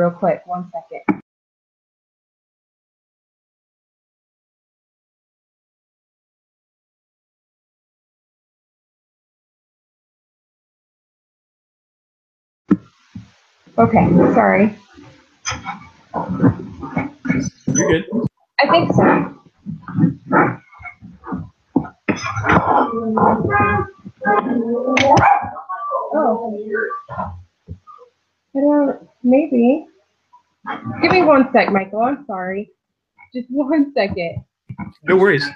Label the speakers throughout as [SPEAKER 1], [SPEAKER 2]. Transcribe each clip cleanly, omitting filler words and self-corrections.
[SPEAKER 1] real quick. 1 second. Okay, sorry.
[SPEAKER 2] You're good.
[SPEAKER 1] I think so. Oh. I don't, maybe. Give me 1 sec, Michael. I'm sorry. Just 1 second.
[SPEAKER 2] No worries.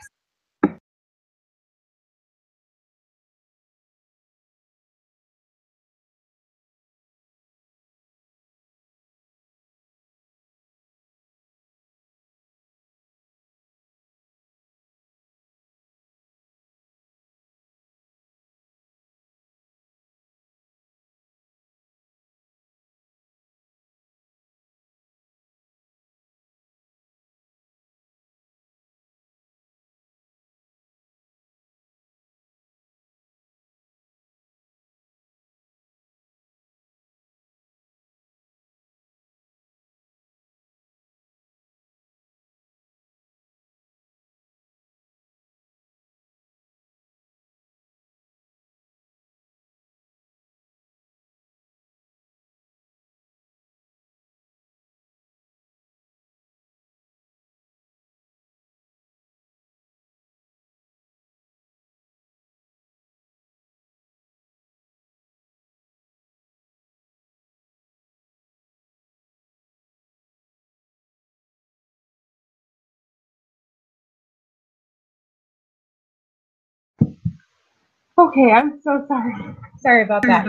[SPEAKER 1] Okay, I'm so sorry. Sorry about that.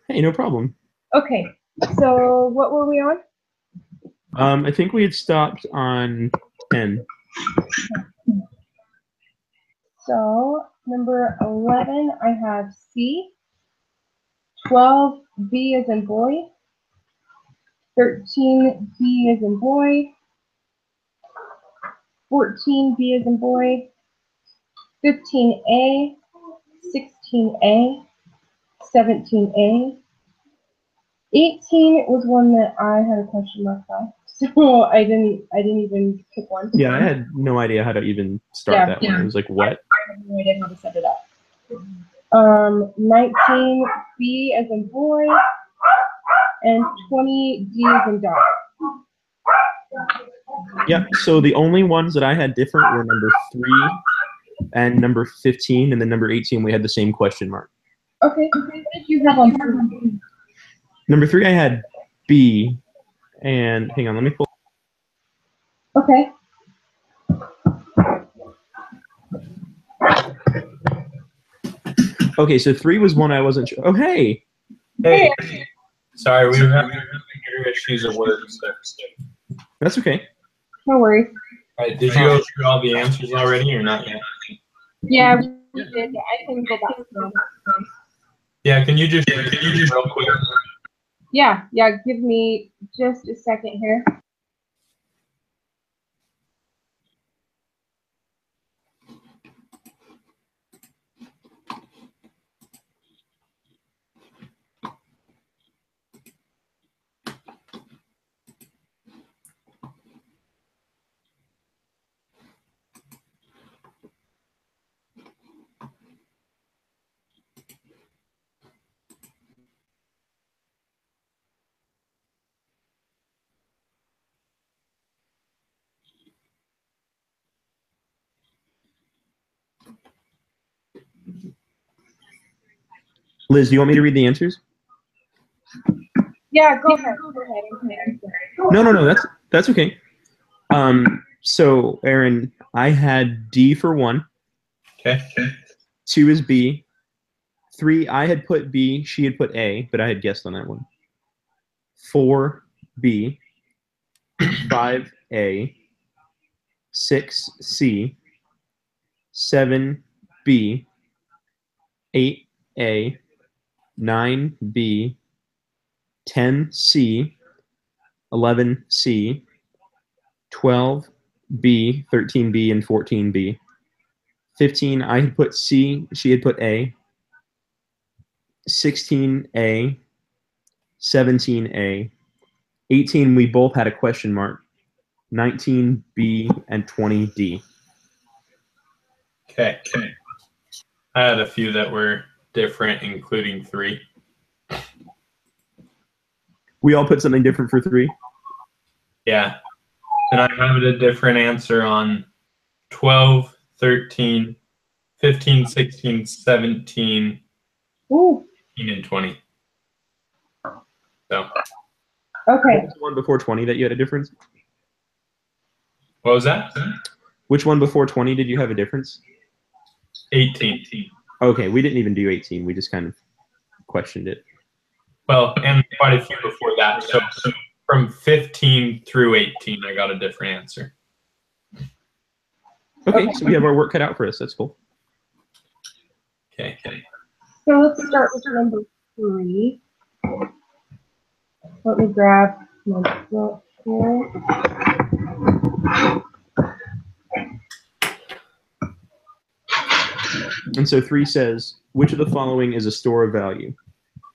[SPEAKER 2] Hey, no problem.
[SPEAKER 1] Okay, so what were we on?
[SPEAKER 2] I think we had stopped on 10.
[SPEAKER 1] So number 11, I have C. 12, B as in boy. 13, B as in boy. 14, B as in boy. 15A. 16A. 17A. 18 was one that I had a question mark on, so I didn't even pick one.
[SPEAKER 2] Yeah, I had no idea how to even start that one. I was like, what?
[SPEAKER 1] I have no idea how to set it up. 19, B as in boy, and 20, D as in dog.
[SPEAKER 2] Yeah, so the only ones that I had different were number 3 and number 15, and then number 18 we had the same question mark.
[SPEAKER 1] Okay, what did you have on?
[SPEAKER 2] Number 3 I had B, and hang on, let me pull.
[SPEAKER 1] Okay.
[SPEAKER 2] Okay, so 3 was one I wasn't sure. Oh, hey.
[SPEAKER 3] Hey. Sorry, we were having computer issues at work. So.
[SPEAKER 2] That's okay.
[SPEAKER 1] No worries.
[SPEAKER 3] All right, did you go through all the answers already or not yet?
[SPEAKER 1] Yeah, we did. I can go back to them.
[SPEAKER 3] Yeah, can you just real quick?
[SPEAKER 1] Yeah, give me just a second here.
[SPEAKER 2] Liz, do you want me to read the answers?
[SPEAKER 1] Yeah, go ahead.
[SPEAKER 2] No, that's okay. So Aaron, I had D for 1.
[SPEAKER 3] Okay.
[SPEAKER 2] 2 is B. 3, I had put B, she had put A, but I had guessed on that one. 4, B. 5, A. 6, C. 7, B. 8, A. 9, B. 10, C. 11, C. 12, B. 13, B, and 14, B. 15, I had put C, she had put A. 16, A. 17, A. 18, we both had a question mark. 19B and 20D.
[SPEAKER 3] Okay. I had a few that were different, including 3.
[SPEAKER 2] We all put something different for 3.
[SPEAKER 3] Yeah. And I have a different answer on 12, 13, 15, 16, 17,
[SPEAKER 1] Ooh.
[SPEAKER 3] 18, and 20. So.
[SPEAKER 1] Okay.
[SPEAKER 2] What was the one before 20 that you had a difference?
[SPEAKER 3] What was that?
[SPEAKER 2] Which one before 20 did you have a difference?
[SPEAKER 3] 18.
[SPEAKER 2] Okay, we didn't even do 18. We just kind of questioned it.
[SPEAKER 3] Well, and quite a few before that. So from 15 through 18, I got a different answer.
[SPEAKER 2] Okay, so we have our work cut out for us. That's cool.
[SPEAKER 3] Okay.
[SPEAKER 1] So let's start with number 3. Let me grab my book here.
[SPEAKER 2] And so 3 says, which of the following is a store of value?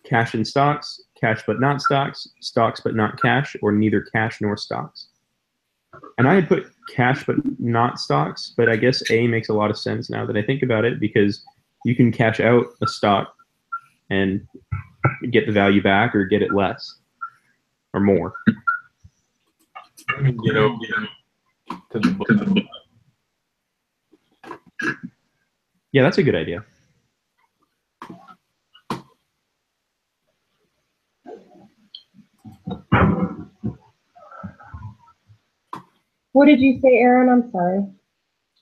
[SPEAKER 2] Cash and stocks, cash but not stocks, stocks but not cash, or neither cash nor stocks? And I had put cash but not stocks, but I guess A makes a lot of sense now that I think about it, because you can cash out a stock and get the value back or get it less or more.
[SPEAKER 3] Let me get over to the book.
[SPEAKER 2] Yeah, that's a good idea.
[SPEAKER 1] What did you say, Aaron? I'm sorry.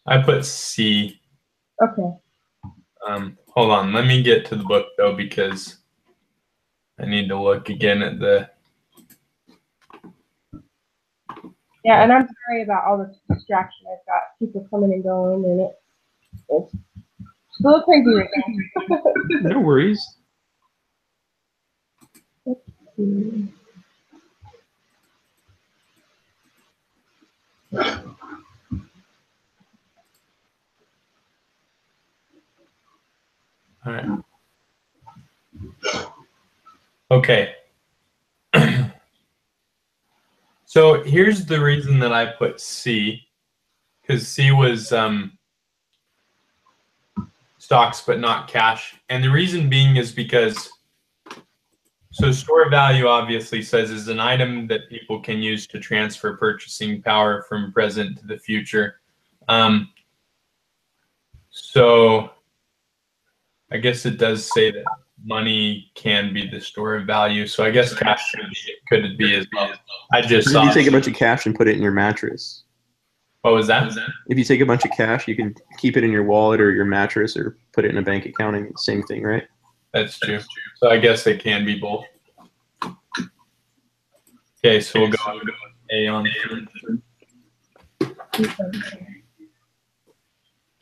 [SPEAKER 3] I put C.
[SPEAKER 1] Okay.
[SPEAKER 3] Hold on. Let me get to the book, though, because I need to look again at the...
[SPEAKER 1] Yeah, and I'm sorry about all the distraction. I've got people coming and going, and it's a little crazy right now.
[SPEAKER 2] No worries.
[SPEAKER 1] Let's see.
[SPEAKER 3] All right. Okay. So here's the reason that I put C, because C was stocks but not cash. And the reason being is because, so store value obviously says is an item that people can use to transfer purchasing power from present to the future. So I guess it does say that money can be the store of value. So I guess cash could be as well. I just
[SPEAKER 2] If
[SPEAKER 3] saw.
[SPEAKER 2] you take a bunch of cash and put it in your mattress.
[SPEAKER 3] What was that?
[SPEAKER 2] If you take a bunch of cash, you can keep it in your wallet or your mattress or put it in a bank account. Same thing, right?
[SPEAKER 3] That's true. So I guess it can be both. Okay, so we'll go A on.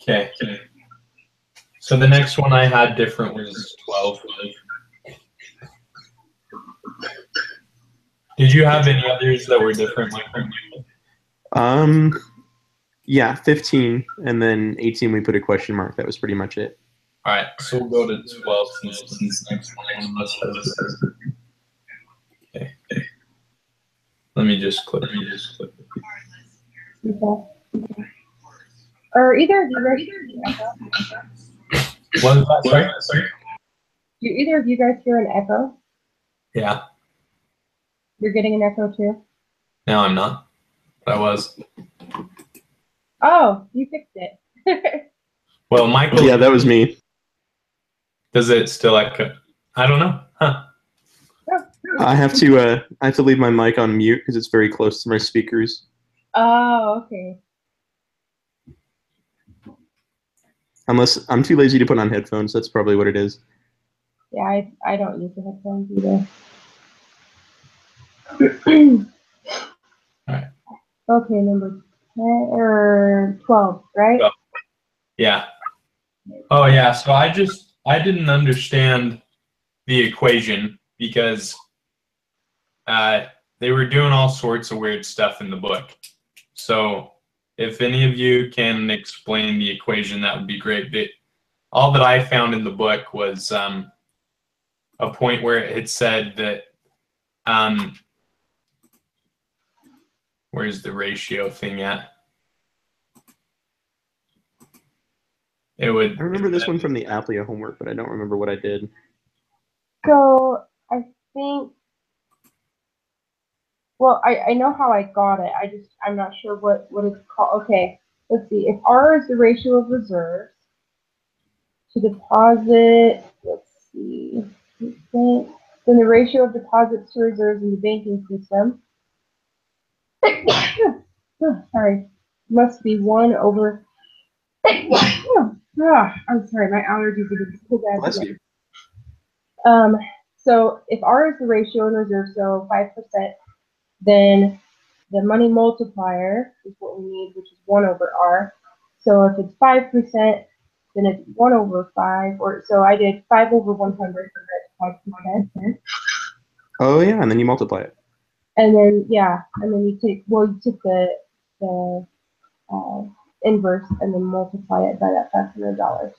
[SPEAKER 3] Okay. So the next one I had different was 12. Did you have any others that were different?
[SPEAKER 2] Yeah, 15, and then 18 we put a question mark. That was pretty much it.
[SPEAKER 3] All right, so we'll go to 12 since this next one has. Okay. Let me just click.
[SPEAKER 1] Okay. Are either of you guys
[SPEAKER 3] What is that? Sorry.
[SPEAKER 1] do either of you guys hear an echo?
[SPEAKER 3] Yeah.
[SPEAKER 1] You're getting an echo too?
[SPEAKER 3] No, I'm not. I was.
[SPEAKER 1] Oh, you fixed it.
[SPEAKER 3] Well, Michael.
[SPEAKER 2] Yeah, that was me.
[SPEAKER 3] Does it still echo? I don't know. Huh.
[SPEAKER 2] I have to leave my mic on mute because it's very close to my speakers.
[SPEAKER 1] Oh, okay.
[SPEAKER 2] Unless I'm too lazy to put on headphones, that's probably what it is.
[SPEAKER 1] Yeah, I don't use the headphones either.
[SPEAKER 3] All right.
[SPEAKER 1] Okay, number 10 or 12, right?
[SPEAKER 3] Yeah. Oh, yeah. So I didn't understand the equation because they were doing all sorts of weird stuff in the book. So if any of you can explain the equation, that would be great. But all that I found in the book was a point where it had said that Where's the ratio thing at? It would.
[SPEAKER 2] I remember this one from the Applia homework, but I don't remember what I did.
[SPEAKER 1] So I think, well, I know how I got it. I'm not sure what it's called. Okay, let's see. If R is the ratio of reserves to deposit, let's see, then the ratio of deposits to reserves in the banking system, oh, sorry, must be 1 over, I'm sorry, my allergies are just so bad
[SPEAKER 2] Bless
[SPEAKER 1] today.
[SPEAKER 2] you.
[SPEAKER 1] So if R is the ratio in reserve, so 5%, then the money multiplier is what we need, which is 1 over R. So if it's 5%, then it's 1 over 5, or so I did 5 over 100, so that's 5%.
[SPEAKER 2] Oh yeah, and then you multiply it.
[SPEAKER 1] And then, yeah, and then you take the inverse and then multiply it by that $500.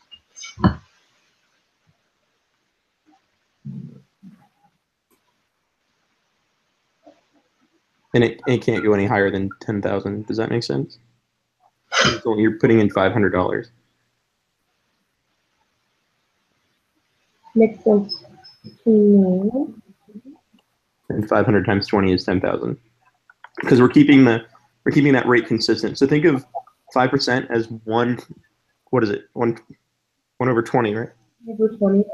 [SPEAKER 2] And it can't go any higher than 10,000. Does that make sense? So you're putting in $500.
[SPEAKER 1] Makes sense to me.
[SPEAKER 2] And 500 times 20 is 10,000. Because we're keeping that rate consistent. So think of 5% as one. What is it? One over 20, right?
[SPEAKER 1] Over 20.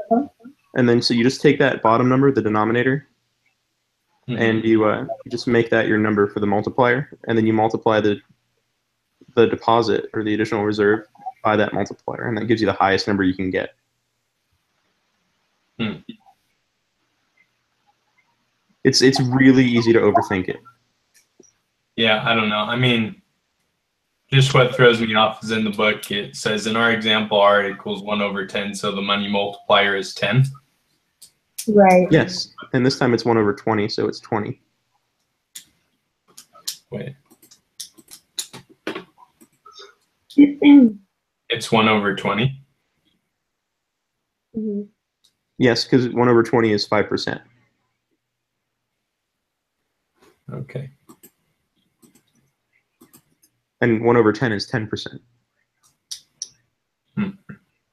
[SPEAKER 2] And then so you just take that bottom number, the denominator,
[SPEAKER 3] Mhm.
[SPEAKER 2] and you just make that your number for the multiplier, and then you multiply the deposit or the additional reserve by that multiplier, and that gives you the highest number you can get.
[SPEAKER 3] Hmm.
[SPEAKER 2] It's really easy to overthink it.
[SPEAKER 3] Yeah, I don't know. I mean, just what throws me off is in the book, it says in our example, R equals 1 over 10, so the money multiplier is 10.
[SPEAKER 1] Right.
[SPEAKER 2] Yes, and this time it's 1 over 20, so it's 20.
[SPEAKER 3] Wait,
[SPEAKER 1] Mhm.
[SPEAKER 3] it's 1 over 20?
[SPEAKER 2] Yes, because 1 over 20 is 5%.
[SPEAKER 3] Okay.
[SPEAKER 2] And 1 over 10 is 10%.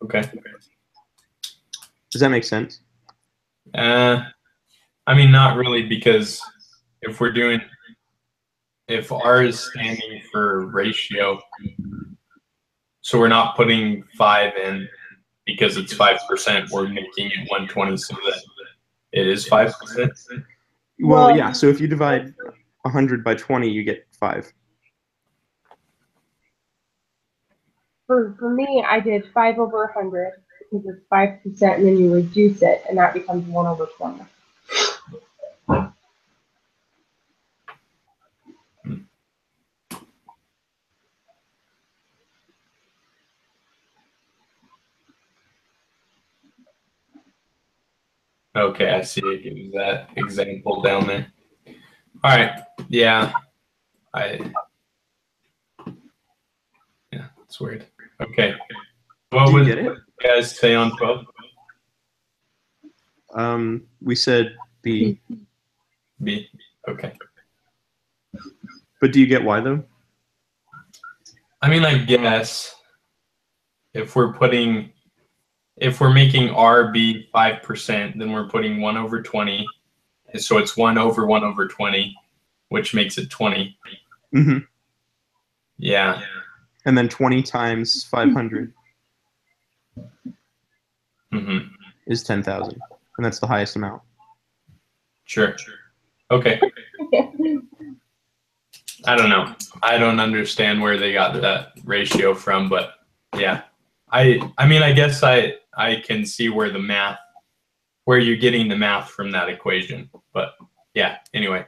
[SPEAKER 3] Okay.
[SPEAKER 2] Does that make sense?
[SPEAKER 3] I mean, not really, because if R is standing for ratio, so we're not putting 5 in because it's 5%, we're making it 120 so that it is 5%.
[SPEAKER 2] Well, yeah, so if you divide 100 by 20, you get 5.
[SPEAKER 1] For me, I did 5 over 100 because it's 5%, and then you reduce it, and that becomes 1 over 20.
[SPEAKER 3] Okay, I see it gives that example down there. All right, yeah, it's weird. Okay, what
[SPEAKER 2] Do you
[SPEAKER 3] would
[SPEAKER 2] get it?
[SPEAKER 3] you guys say on 12?
[SPEAKER 2] We said B.
[SPEAKER 3] B. Okay.
[SPEAKER 2] But do you get Y though?
[SPEAKER 3] I mean, I guess if we're making R be 5%, then we're putting 1 over 20. So it's 1 over 1 over 20, which makes it 20.
[SPEAKER 2] Mm-hmm.
[SPEAKER 3] Yeah.
[SPEAKER 2] And then 20 times 500
[SPEAKER 3] Mm-hmm.
[SPEAKER 2] is 10,000. And that's the highest amount.
[SPEAKER 3] Sure. Okay. I don't know. I don't understand where they got that ratio from, but yeah. I mean, I guess I can see where you're getting the math from that equation. But yeah, anyway,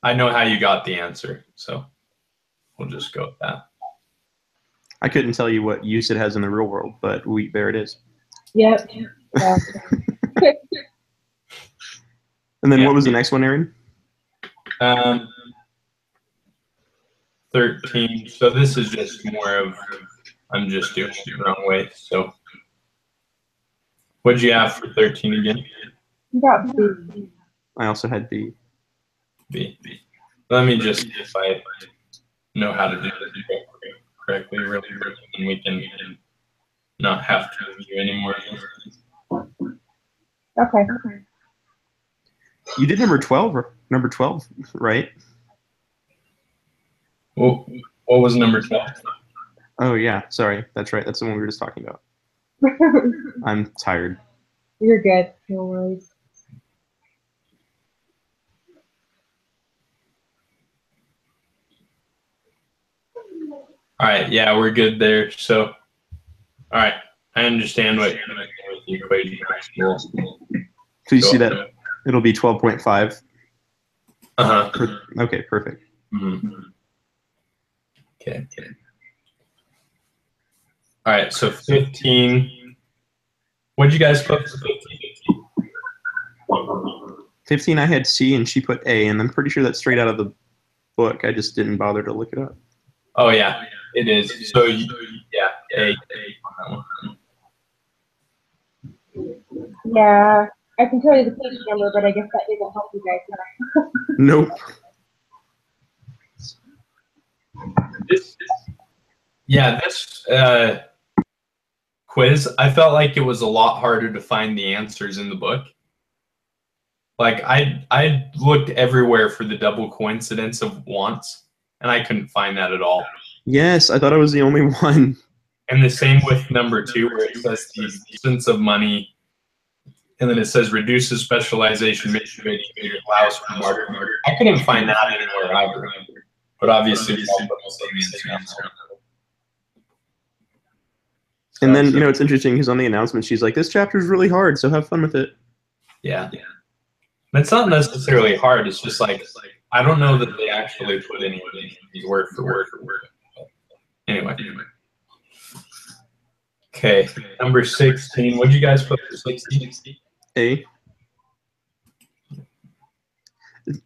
[SPEAKER 3] I know how you got the answer, so we'll just go with that.
[SPEAKER 2] I couldn't tell you what use it has in the real world, but there it is.
[SPEAKER 1] Yep. Yeah.
[SPEAKER 2] And then
[SPEAKER 3] Yeah.
[SPEAKER 2] what was the next one, Aaron?
[SPEAKER 3] 13. So this is just more of, I'm just doing it the wrong way. So what'd you have for 13 again?
[SPEAKER 1] You got B.
[SPEAKER 2] I also had B.
[SPEAKER 3] B. Let me just, if I know how to do this correctly, really quick, and we can not have to review anymore.
[SPEAKER 1] Okay.
[SPEAKER 2] You did number 12, right?
[SPEAKER 3] Well, what was number 12?
[SPEAKER 2] Oh, yeah. Sorry. That's right. That's the one we were just talking about. I'm tired.
[SPEAKER 1] You're good. No worries.
[SPEAKER 3] All right. Yeah, we're good there. So, all right. I understand what you're doing with the equation.
[SPEAKER 2] So you see that it'll be 12.5?
[SPEAKER 3] Uh-huh.
[SPEAKER 2] Okay, perfect.
[SPEAKER 3] Mm-hmm. Okay. All right. So 15. What did you guys put for 15?
[SPEAKER 2] 15, I had C and she put A, and I'm pretty sure that's straight out of the book. I just didn't bother to look it up.
[SPEAKER 3] Oh, yeah, it is. So, yeah, A.
[SPEAKER 1] Yeah, I can tell you the page number, but I guess that didn't help you guys. Huh?
[SPEAKER 2] Nope.
[SPEAKER 3] This quiz, I felt like it was a lot harder to find the answers in the book. Like I looked everywhere for the double coincidence of wants, and I couldn't find that at all.
[SPEAKER 2] Yes, I thought I was the only one.
[SPEAKER 3] And the same with number 2, where it says the existence of money, and then it says reduces specialization, motivating allows for market. I couldn't find that anywhere either. But obviously, we all put the same answer.
[SPEAKER 2] And then, it's interesting because on the announcement, she's like, this chapter is really hard, so have fun with it.
[SPEAKER 3] Yeah. It's not necessarily hard. It's just like, I don't know that they actually put any of these word for word. Anyway. Okay, number 16. What did you guys put for 16?
[SPEAKER 2] A.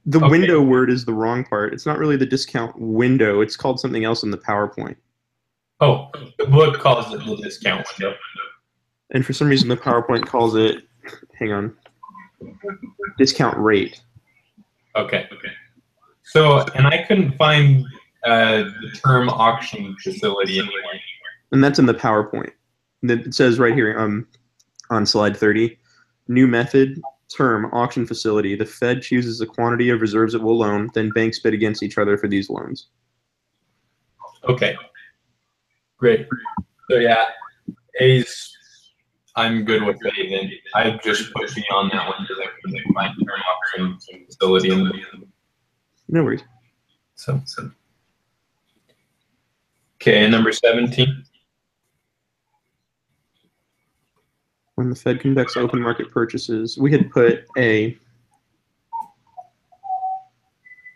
[SPEAKER 2] The window word is the wrong part. It's not really the discount window. It's called something else in the PowerPoint.
[SPEAKER 3] Oh, the book calls it the discount window.
[SPEAKER 2] And for some reason, the PowerPoint calls it, hang on, discount rate. Okay.
[SPEAKER 3] So, and I couldn't find the term auction facility anywhere.
[SPEAKER 2] And that's in the PowerPoint. And it says right here on slide 30, new method, term, auction facility. The Fed chooses the quantity of reserves it will loan, then banks bid against each other for these loans.
[SPEAKER 3] Okay. Great. So yeah, A's, I'm good with A then. I just put B on that one because I couldn't find term auction facility in the
[SPEAKER 2] No worries.
[SPEAKER 3] So. Okay, number 17.
[SPEAKER 2] When the Fed conducts open market purchases, we had put A.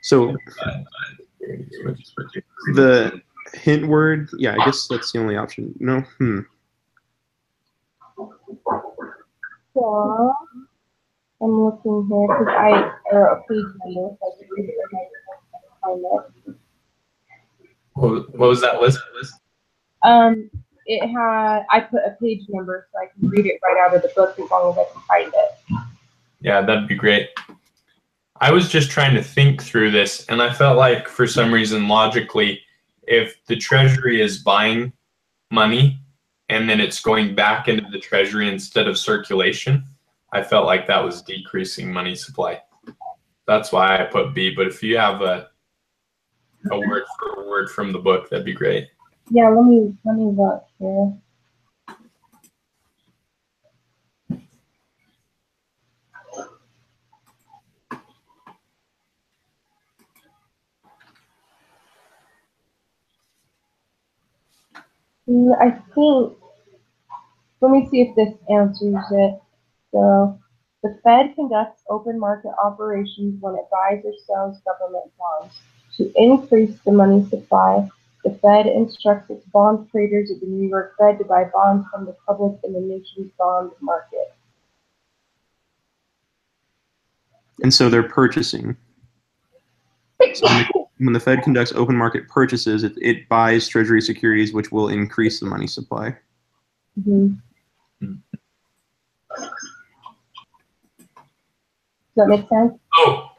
[SPEAKER 2] So the hint word, yeah, I guess that's the only option. No,
[SPEAKER 1] So, I'm looking here because I wrote a page number, so I can read it right now. Find it.
[SPEAKER 3] What was that list?
[SPEAKER 1] It had, I put a page number so I can read it right out of the book as long as I can find it.
[SPEAKER 3] Yeah, that'd be great. I was just trying to think through this, and I felt like for some reason, logically, if the Treasury is buying money and then it's going back into the Treasury instead of circulation, I felt like that was decreasing money supply. That's why I put B, but if you have a word for word from the book, that'd be great.
[SPEAKER 1] Yeah, let me look here. I think, let me see if this answers it. So, the Fed conducts open market operations when it buys or sells government bonds. To increase the money supply, the Fed instructs its bond traders at the New York Fed to buy bonds from the public in the nation's bond market.
[SPEAKER 2] and so they're purchasing. So when the Fed conducts open market purchases, it buys Treasury securities, which will increase the money supply.
[SPEAKER 1] Mm-hmm. Does that make sense?
[SPEAKER 3] Oh,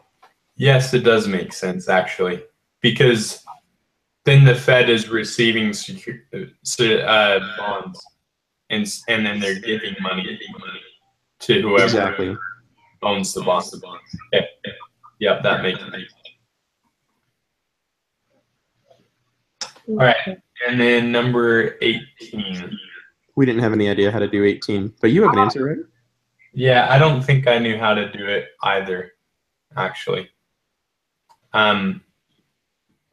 [SPEAKER 3] Yes, it does make sense actually, because then the Fed is receiving bonds, and then they're giving money to whoever
[SPEAKER 2] Exactly.
[SPEAKER 3] owns the bonds. Okay. Yep, that makes sense. All right, and then number 18.
[SPEAKER 2] We didn't have any idea how to do 18, but you have an answer, right?
[SPEAKER 3] Yeah, I don't think I knew how to do it either, actually.
[SPEAKER 1] I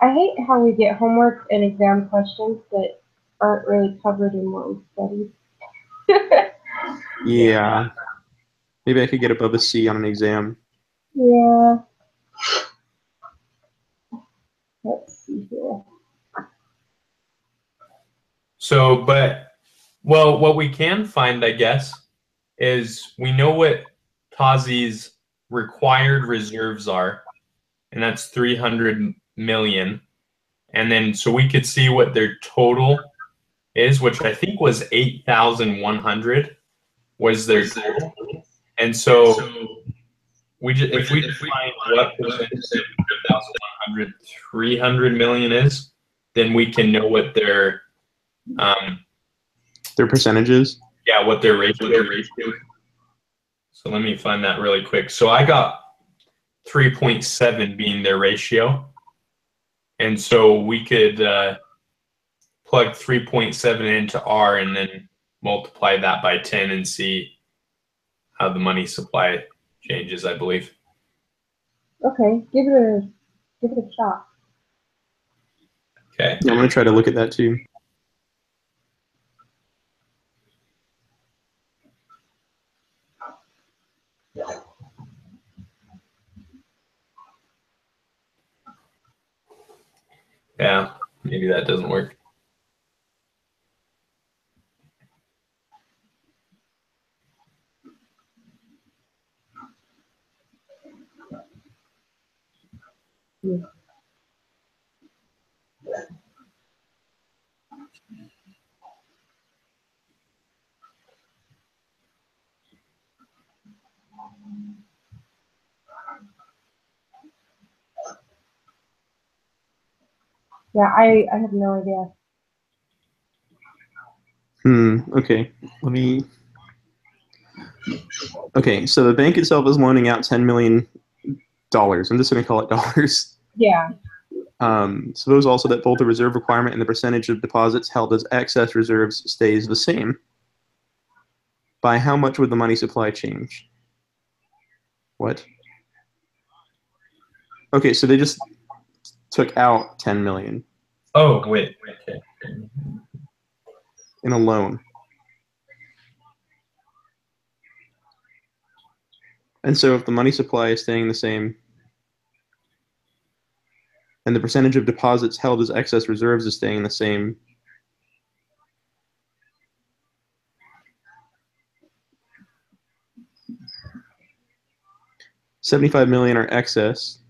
[SPEAKER 1] hate how we get homework and exam questions that aren't really covered in what we studied.
[SPEAKER 2] Yeah. Maybe I could get above a C on an exam.
[SPEAKER 1] Yeah. Let's see here.
[SPEAKER 3] So, well, what we can find, I guess, is we know what Tazi's required reserves are, and that's 300 million. And then, so we could see what their total is, which I think was 8,100 was their total. And so if we define what percentage of 8,100 300 million is, then we can know what their
[SPEAKER 2] percentages.
[SPEAKER 3] yeah, what their ratio is. So let me find that really quick. So I got 3.7 being their ratio. And so we could plug 3.7 into R and then multiply that by 10 and see how the money supply changes, I believe.
[SPEAKER 1] Okay, give it a shot.
[SPEAKER 3] Okay.
[SPEAKER 2] Yeah, I'm going to try to look at that too.
[SPEAKER 3] Yeah, maybe that doesn't work.
[SPEAKER 1] Yeah. Yeah, I have no idea.
[SPEAKER 2] Okay. Let me. Okay, so the bank itself is loaning out $10 million. I'm just going to call it dollars.
[SPEAKER 1] Yeah.
[SPEAKER 2] Suppose also that both the reserve requirement and the percentage of deposits held as excess reserves stays the same. By how much would the money supply change? What? Okay, so they just took out 10 million
[SPEAKER 3] Oh, wait. Okay.
[SPEAKER 2] in a loan. And so if the money supply is staying the same and the percentage of deposits held as excess reserves is staying the same, $75 million are excess.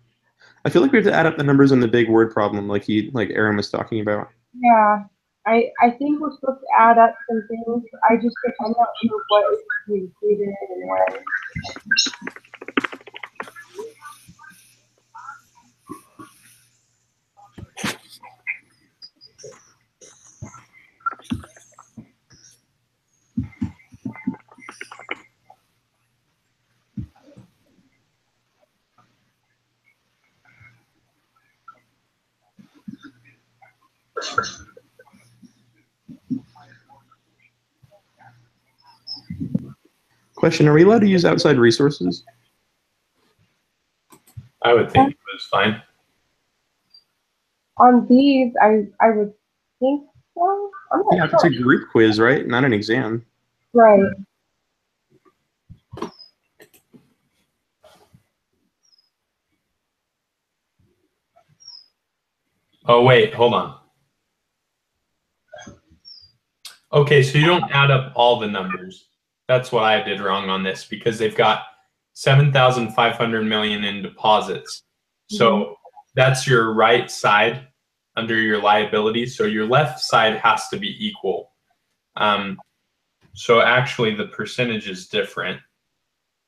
[SPEAKER 2] I feel like we have to add up the numbers in the big word problem like Aaron was talking about.
[SPEAKER 1] Yeah. I think we're supposed to add up some things. I'm not sure what is to be included and when.
[SPEAKER 2] Question, are we allowed to use outside resources?
[SPEAKER 3] I would think it was fine.
[SPEAKER 1] On these, I would think so. I'm not
[SPEAKER 2] Yeah, if
[SPEAKER 1] sure.
[SPEAKER 2] it's a group quiz, right? Not an exam.
[SPEAKER 1] Right.
[SPEAKER 3] Oh, wait, hold on. Okay, so you don't add up all the numbers. That's what I did wrong on this because they've got 7,500 million in deposits. So that's your right side under your liability. So your left side has to be equal. So actually the percentage is different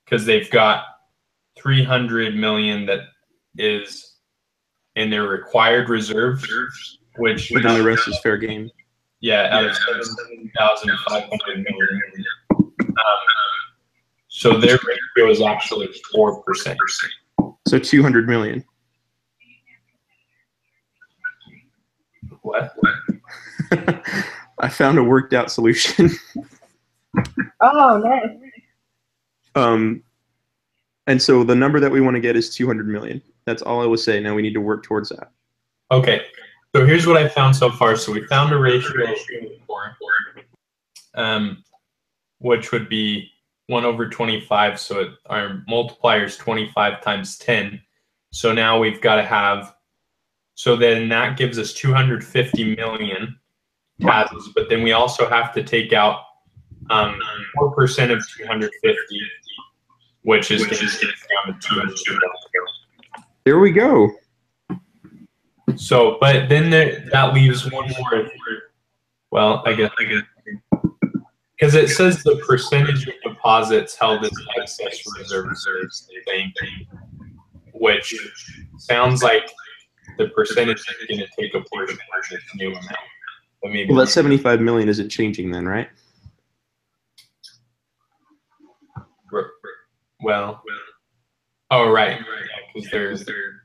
[SPEAKER 3] because they've got 300 million that is in their required reserves, which
[SPEAKER 2] But then the rest is fair game.
[SPEAKER 3] out of 17,500 million. So their ratio is actually 4%.
[SPEAKER 2] So 200 million.
[SPEAKER 3] What?
[SPEAKER 2] I found a worked out solution.
[SPEAKER 1] Oh, nice.
[SPEAKER 2] And so the number that we want to get is 200 million. That's all I was saying. Now we need to work towards that.
[SPEAKER 3] Okay. So here's what I found so far. So we found a ratio of 4, which would be 1/25. So our multiplier is 25 times 10. So now we've got to have, so then that gives us 250 million TASs, but then we also have to take out 4% of 250, which is down to 200 million.
[SPEAKER 2] There we go.
[SPEAKER 3] So, but then that leaves one more. Well, I guess because it says the percentage of deposits held as excess reserves thing, which sounds like the percentage is going to take a portion of this new amount. But maybe
[SPEAKER 2] Well, that 75 million isn't changing then, right?
[SPEAKER 3] Well, oh right, because they're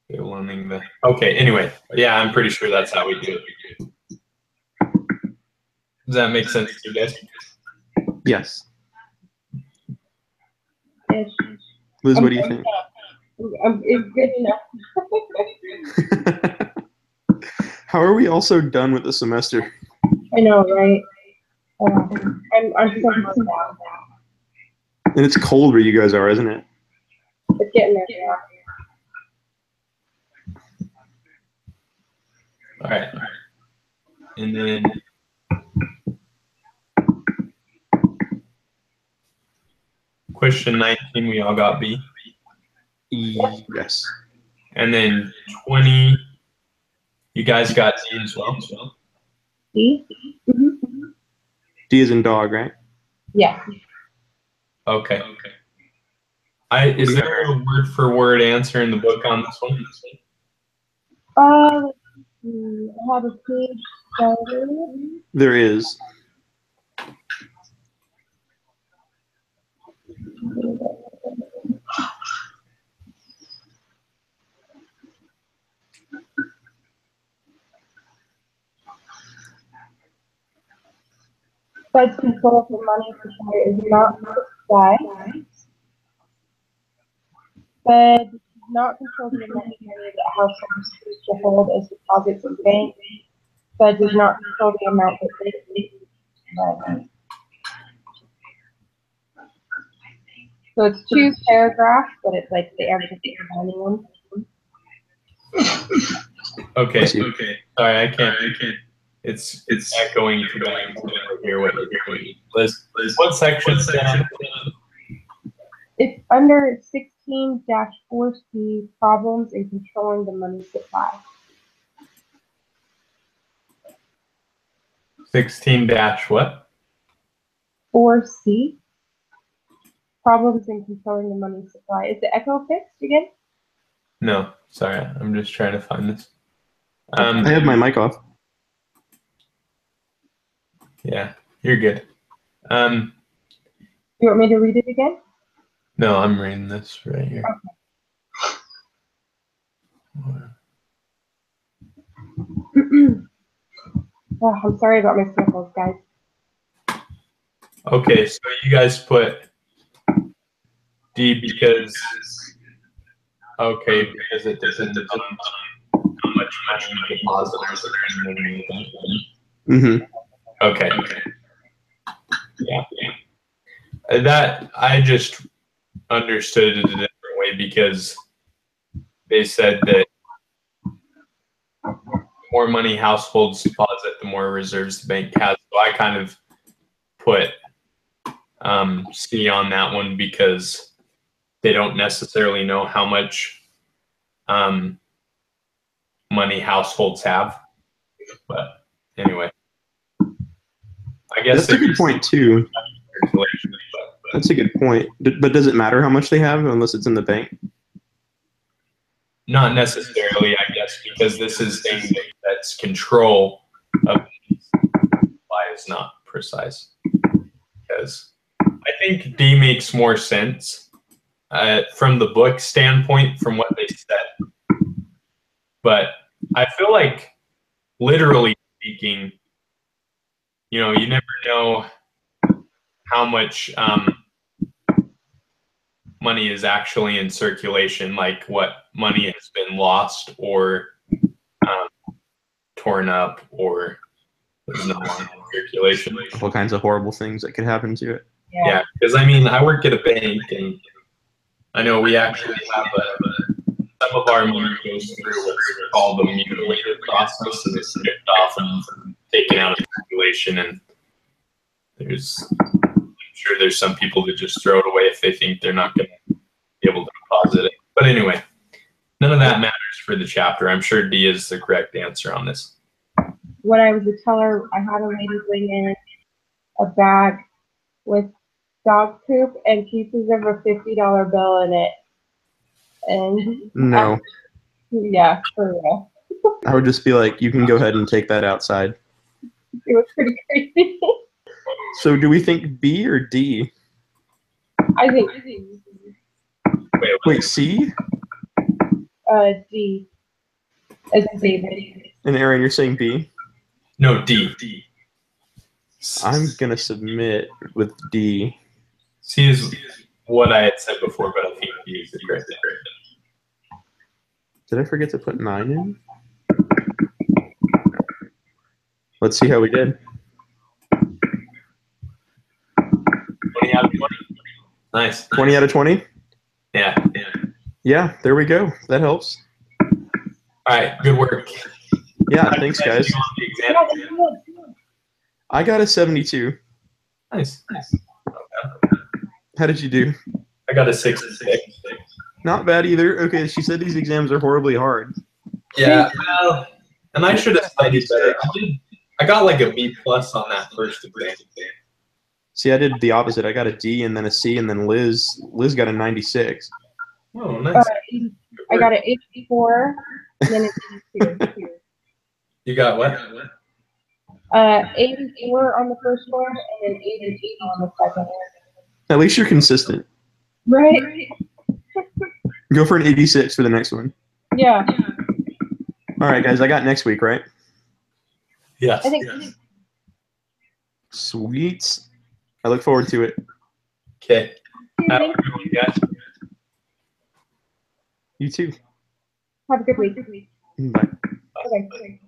[SPEAKER 3] loaning the. Okay, anyway, yeah, I'm pretty sure that's how we do it. Does that make sense to you guys?
[SPEAKER 2] Yes.
[SPEAKER 1] Ish.
[SPEAKER 2] Liz, what do you think?
[SPEAKER 1] It's good enough.
[SPEAKER 2] How are we also done with the semester?
[SPEAKER 1] I know, right? I'm so much down.
[SPEAKER 2] And it's cold where you guys are, isn't it?
[SPEAKER 1] It's getting there. Yeah.
[SPEAKER 3] All right. And then question 19, we all got B.
[SPEAKER 2] Yes.
[SPEAKER 3] And then 20, you guys got D as well.
[SPEAKER 1] D? Mm-hmm.
[SPEAKER 2] D is in dog, right?
[SPEAKER 1] Yeah.
[SPEAKER 3] Okay. Is there a word for word answer in the book on this one?
[SPEAKER 1] Let's see. I have a page started.
[SPEAKER 2] There is.
[SPEAKER 1] Fed's control of the money supply is not prescribed. Fed does not control the amount of money that households choose to hold as deposits in banks. Fed does not control the amount that they leave. So it's 2 paragraphs, but it's like the average of the combining one.
[SPEAKER 3] Okay. Sorry, I can't. It's echoing to hear what you're hearing. Liz, what section is that?
[SPEAKER 1] It's under 16-4C, problems in controlling the money supply.
[SPEAKER 3] 16 dash what?
[SPEAKER 1] 4C, problems in controlling the money supply. Is the echo fixed again?
[SPEAKER 3] No, sorry, I'm just trying to find this.
[SPEAKER 2] I have my mic off.
[SPEAKER 3] Yeah, you're good.
[SPEAKER 1] You want me to read it again?
[SPEAKER 3] No, I'm reading this right here.
[SPEAKER 1] Okay. Oh, I'm sorry about my sniffles, guys.
[SPEAKER 3] Okay, so you guys put D because it depends on how much money depositors are in the bank.
[SPEAKER 2] Mm-hmm.
[SPEAKER 3] Okay. Yeah. That I just understood it a different way because they said that the more money households deposit, the more reserves the bank has. So I kind of put C on that one because they don't necessarily know how much money households have. But anyway, I guess
[SPEAKER 2] that's a good point too. That's a good point. But does it matter how much they have unless it's in the bank?
[SPEAKER 3] Not necessarily, I guess, because this is saying that's control of y is not precise. Because I think D makes more sense from the book standpoint, from what they said. But I feel like, literally speaking, you know, you never know how much money is actually in circulation, like what money has been lost or torn up or is no longer in circulation.
[SPEAKER 2] All kinds of horrible things that could happen to it.
[SPEAKER 3] Yeah, because I mean, I work at a bank, and I know we actually have some of our money goes through what's called the mutilated process, and it's ripped off and taken out of circulation. And I'm sure there's some people that just throw it away if they think they're not going to be able to deposit it. But anyway, none of that matters for the chapter. I'm sure D is the correct answer on this.
[SPEAKER 1] When I was a teller, I had a lady bring in a bag with dog poop and pieces of a $50 bill in it. And
[SPEAKER 2] No.
[SPEAKER 1] Yeah, for real.
[SPEAKER 2] I would just be like, you can go ahead and take that outside.
[SPEAKER 1] It was pretty crazy.
[SPEAKER 2] So do we think B or D?
[SPEAKER 1] I think
[SPEAKER 2] Wait, C?
[SPEAKER 1] D. As in David.
[SPEAKER 2] And Aaron, you're saying B?
[SPEAKER 3] No, D.
[SPEAKER 2] I'm going to submit with D.
[SPEAKER 3] C is what I had said before, but I think D is the correct answer.
[SPEAKER 2] Did I forget to put 9 in? Let's see how we did.
[SPEAKER 3] 20 out of 20. Nice.
[SPEAKER 2] 20 out of 20?
[SPEAKER 3] Yeah.
[SPEAKER 2] Yeah, there we go. That helps.
[SPEAKER 3] All right, good work.
[SPEAKER 2] Yeah, thanks, guys. I got a 72.
[SPEAKER 3] Nice.
[SPEAKER 2] How did you do?
[SPEAKER 3] I got a 66.
[SPEAKER 2] Not bad either. Okay, she said these exams are horribly hard.
[SPEAKER 3] Yeah, well, and I should have studied better. I got like a B plus on that first exam.
[SPEAKER 2] See, I did the opposite. I got a D and then a C, and then Liz got a 96.
[SPEAKER 3] Oh, nice.
[SPEAKER 1] I got an 84 and then an 82.
[SPEAKER 3] You got what?
[SPEAKER 1] 84 on the first one and then 88 on the second one.
[SPEAKER 2] At least you're consistent.
[SPEAKER 1] Right?
[SPEAKER 2] Go for an 86 for the next one.
[SPEAKER 1] Yeah.
[SPEAKER 2] All right, guys. I got next week, right?
[SPEAKER 3] Yes.
[SPEAKER 1] I think.
[SPEAKER 2] Sweet. I look forward to it.
[SPEAKER 3] Okay. Have a good one, guys.
[SPEAKER 2] You too.
[SPEAKER 1] Have a good week.
[SPEAKER 2] Bye.
[SPEAKER 1] Okay.